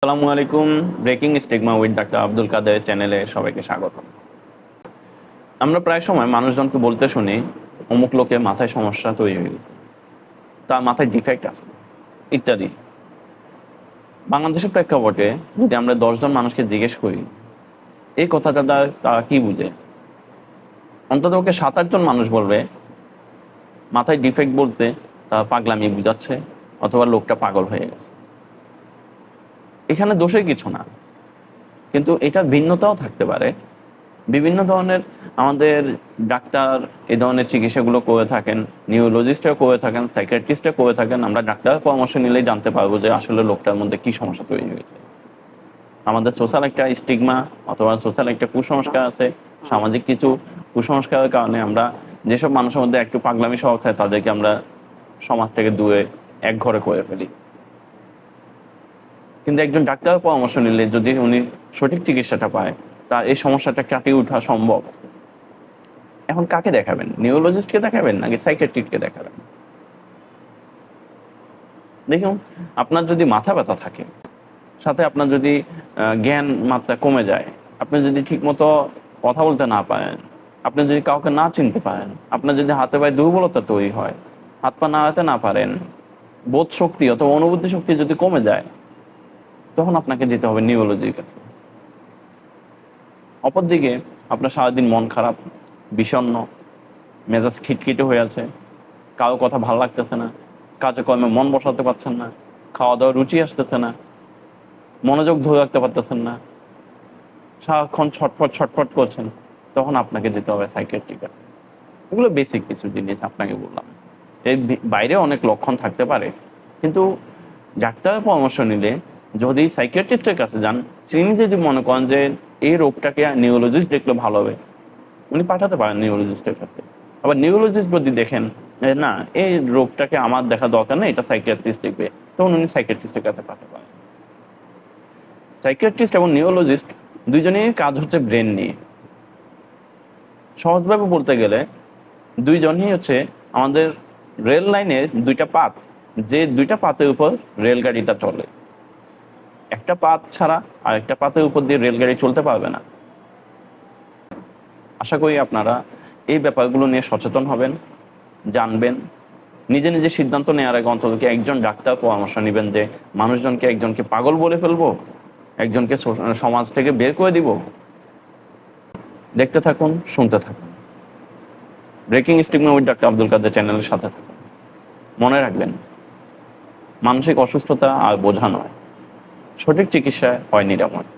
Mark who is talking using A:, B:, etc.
A: আসসালামু আলাইকুম। Breaking stigma with doctor Abdul Kader চ্যানেলে সবাইকে স্বাগতম। আমরা প্রায় সময় মানুষজনকে বলতে শুনি অমুক লোকের মাথায় সমস্যা তৈরি হয়ে গেছে, তার মাথায় ডিফেক্ট আছে ইত্যাদি। বাংলাদেশের প্রেক্ষাপটে যদি আমরা 10 জন মানুষকে জিজ্ঞেস করি এই কথাটা তারা কি বুঝে, অন্তত ওকে 7-8 জন মানুষ বলবে মাথায় ডিফেক্ট বলতে তারা পাগলামি বুঝাচ্ছে অথবা লোকটা পাগল হয়ে গেছে। এখানে দোষের কিছু না, কিন্তু এটা ভিন্নতাও থাকতে পারে। বিভিন্ন ধরনের আমাদের ডাক্তার এই ধরনের চিকিৎসাগুলো করে থাকেন, নিউরোলজিস্টরা করে থাকেন, সাইকিয়াট্রিস্টরা করে থাকেন। আমরা ডাক্তারের পরামর্শ নিলেই জানতে পারবো যে আসলে লোকটার মধ্যে কি সমস্যা তৈরি হয়েছে। আমাদের সোশ্যাল একটা স্টিগমা অথবা সোশ্যাল একটা কুসংস্কার আছে, সামাজিক কিছু কুসংস্কারের কারণে আমরা যেসব মানুষের মধ্যে একটু পাগলামি স্বভাব থাকে তাদেরকে আমরা সমাজ থেকে দূরে এক ঘরে করে ফেলি। কিন্তু একজন ডাক্তারের পরামর্শ নিলে যদি উনি সঠিক চিকিৎসাটা পায়, তার এই সমস্যাটা কাটিয়ে ওঠা সম্ভব। এখন কাকে দেখাবেন? নিউরোলজিস্টকে দেখাবেন নাকি সাইকিয়াট্রিস্টকে দেখাবেন? দেখুন, আপনার যদি মাথা ব্যথা থাকে, সাথে আপনার যদি জ্ঞান মাত্রা কমে যায়, আপনি যদি ঠিকমতো কথা বলতে না পারেন, আপনি যদি কাউকে না চিনতে পারেন, আপনার যদি হাতে পায়ে দুর্বলতা তৈরি হয়, হাত পা নাড়াতে না পারেন, বোধ শক্তি অথবা অনুভূতি শক্তি যদি কমে যায়, তখন আপনাকে যেতে হবে নিউরোলজির কাছে। অপরদিকে আপনার সারাদিন মন খারাপ, বিষণ্ণ, মেজাজ খিটখিটে হয়ে আছে, কারো কথা ভালো লাগতেছে না, কাজে কর্মে মন বসাতে পারছেন না, খাওয়া দাওয়ার রুচি আসতেছে না, মনোযোগ ধরে রাখতে পারতেছেন না, সারাক্ষণ ছটফট ছটফট করছেন, তখন আপনাকে যেতে হবে সাইকিয়াট্রিক কাছে। এগুলো বেসিক কিছু জিনিস আপনাকে বললাম। এর বাইরে অনেক লক্ষণ থাকতে পারে, কিন্তু ডাক্তারের পরামর্শ নিলে যদি সাইকিয়াট্রিস্টের কাছে যান, তিনি যদি মনে করেন যে এই রোগটাকে নিউরোলজিস্ট দেখলে ভালো হবে, উনি পাঠাতে পারেন নিউরোলজিস্টের কাছে। আবার নিউরোলজিস্ট যদি দেখেন না এই রোগটাকে আমার দেখা দরকার নেই, এটা সাইকিয়াট্রিস্ট দেখবে, তখন উনি সাইকিয়াট্রিস্টের কাছে পাঠাতে পারেন। সাইকিয়াট্রিস্ট এবং নিউরোলজিস্ট দুইজনেরই কাজ হচ্ছে ব্রেন নিয়ে। সহজভাবে বলতে গেলে দুইজনই হচ্ছে আমাদের রেল লাইনের দুইটা পাত, যে দুইটা পাতের উপর রেলগাড়িটা চলে। একটা পাত ছাড়া আর একটা পাতের উপর দিয়ে রেলগাড়ি চলতে পারবে না। আশা করি আপনারা এই ব্যাপারগুলো নিয়ে সচেতন হবেন, জানবেন, নিজে নিজে সিদ্ধান্ত নেওয়ার আগে অন্তত একজন ডাক্তার পরামর্শ নেবেন যে মানুষজনকে একজনকে পাগল বলে ফেলবো, একজনকে সমাজ থেকে বের করে দিব। দেখতে থাকুন, শুনতে থাকুন। Breaking stigma with doctor Abdul Kader চ্যানেলের সাথে থাকুন। মনে রাখবেন, মানসিক অসুস্থতা আর বোঝা নয়, সঠিক চিকিৎসায় হয় নিরাময়।